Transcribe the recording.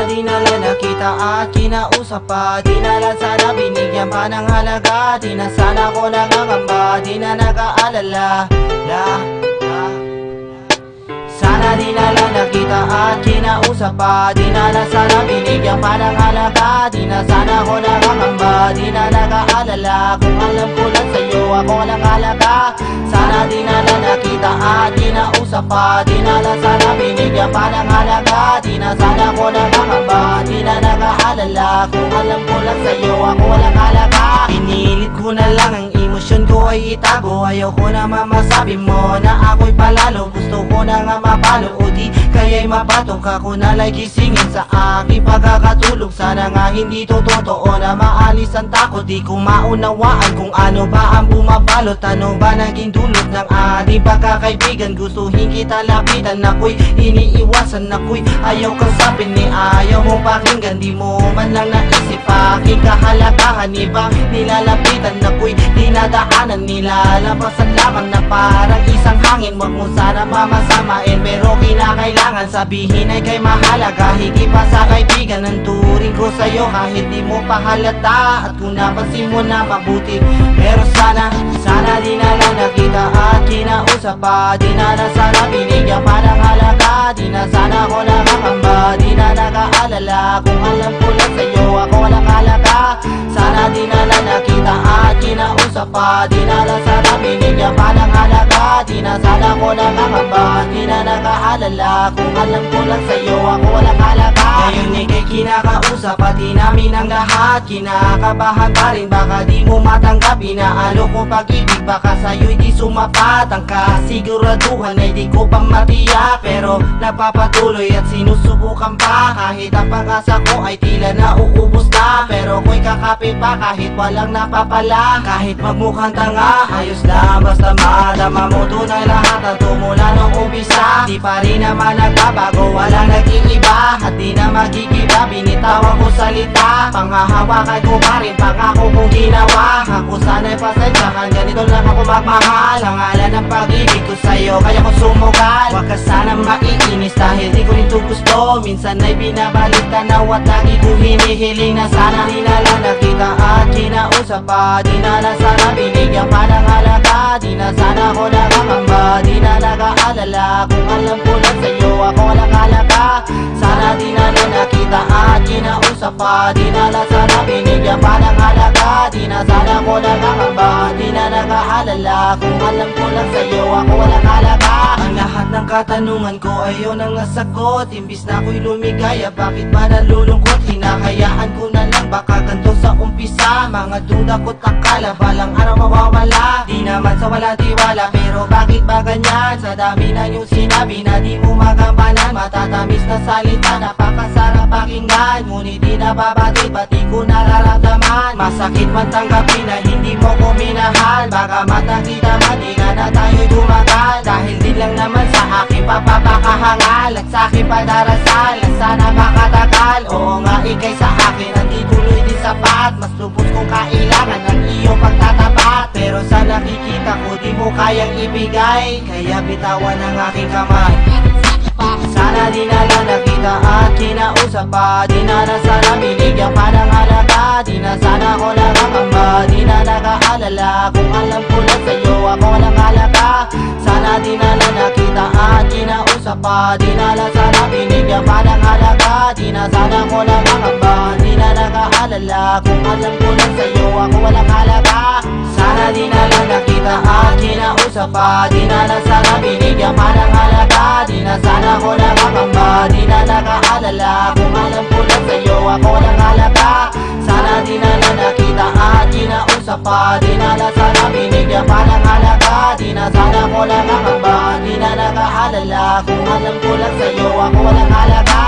di na lang nakita at kinausap pa. Di na lang sana binigyan pa ng halaga. Di na sana ko nangangamba, di na nag-aalala Sana di na lang nakita at kinausap pa. Di na lang sana binigyan pa ng halaga. Di na sana ko nangangamba, di na nag-aalala. Kung alam ko lang sa'yo ako lang halaga. Sana di na lang nakita at kinausap pa. Di na lang sana binigyan pa ng halaga. Di na sana ko nangangamba, di na nag-aalala. Kung alam ko lang sa'yo ako lang halaga. Pinilit ko na lang ang emosyon ko ay itago. Ayaw ko na mamasabi mo na ako'y palalo. Gusto ko na nga mapalo o di kaya'y mapatok. Ako na la'y gisingin sa aking pagkakatulog. Sana nga hindi to totoo na maalis ang takot. Di ko maunawaan kung ano ba ang bumabalot. Ano ba naging dulot ng ating pagkakaibigan? Gustuhin kita lapitan, ako'y iniiwasan. Ako'y ayaw kasapin ni ayaw mong pakinggan. Di mo man lang naisip aking kahalagahan. Ibang nilalapitan, ako'y dinadaanan. Nilalampasan lamang na parang isang hangin. Wag mo sana mamasamain, pero kinakailangan sabihin ay kay mahalaga. Higit pa sa kaibigan ang turing ko sa'yo kahit di mo pa halata. At kung napansin mo na mabuti, pero sana di na lang nakita at kinausap pa. Di na lang sana binigyan pa ng halaga. Di na sana ko nakakamba, di na nag-aalala. Kung alam ko lang sa'yo ako lang halaga. Sana di na lang nakita at kinausap pa. Di na lang sana binigyan pa ng halaga. Di na sana ko nakakamba, di na nag-aalala. Kung alam ko lang sa'yo ako lang halaga. Ngayon ika'y kinakausap pati namin ang lahat. Kinakabahan pa rin baka di mo matanggap. Inaalo ko pag-ibig baka sa'yo'y di sumapat. Ang kasiguraduhan ay di ko pang matiyak, pero nagpapatuloy at sinusubukan pa. Kahit ang pag-asa ko ay tila nauubos na, pero ako'y kakapit pa kahit walang napapala. Kahit magmukhang tanga, ayos lang basta madama mo tunay lahat ang tumula nung umpisa. Di pa rin naman nagbabago, walang nag-iiba. At di na magigiba, binitawan ko salita. Panghahawakan ko pa rin, pangako kong ginawa. Ako sana'y pasensyahan, ganito lang ako magmahal. Ang ngalan ng pag-ibig ko sa'yo, kaya ko sumugal. Huwag ka sanang maiinis dahil di ko nito gusto. Minsan ay binabalik tanaw at lagi ko hinihiling na sana di na lang nakita at kinausap pa. Di na lang sana binigyan pa ng halaga. Di na sana ko nakakamba, di na nag-aalala. Kung alam ko lang sa'yo ako lang halaga. Sana di na lang nakita at kinausap pa. Di na lang sana binigyan pa ng halaga. Di na sana ko nakakamba, di na nag-aalala. Kung alam ko lang sa'yo ako lang halaga. Ang lahat ng katanungan ko ay yun ang nasagot. Imbis na ako'y lumigaya, bakit ba nalulungkot? Hinahayaan ko na lang baka ganito sa umpisa. Mga duda ko't akala balang araw mawawala. Di naman sa wala tiwala, pero bakit ba ganyan? Sa dami na yung sinabi na di mo magampanan. Matatamis na salita, napakasarap pakinggan. Ngunit di nababati, pati ko nararamdaman. Masakit man tanggapin na hindi mo ko minahal. Baka matakita man, di nga na tayo'y tumagal. Dahil din lang naman sa aking papapakahangal at sa aking padarasal na sana makatagal. Oo nga ikay sa akin, ang di tuloy di sapat. Mas lubos kong kailangan ng iyong pagtatapat. Pero sa nakikita ko di mo kayang ibigay, kaya bitawan ang aking kamay. Sana di na lang nakita at kinausap pa. Di na lang sana binigyan pa ng halaga. Di na sana ko nakakamba, di na nag-aalala. Kung alam ko lang sa'yo ako lang halaga. Sana di na lang nakita at kinausap pa. Di na lang sana binigyan pa ng halaga. Di na sana ko nakakamba, di na nag-aalala. Kung alam ko lang sa'yo ako walang halaga. Sana di na lang nakita at kinausap pa. Di na lang sana binigyan pa ng halaga. Di na sana ko nakakamba, di na nag-aalala. Kung alam ko lang sa'yo ako lang halaga. Sana di na lang nakita at kinausap pa. Di na lang sana binigyan pa ng halaga. Di na sana ko nakakamba, di na nag-aalala. Kung alam ko lang sa'yo ako lang halaga.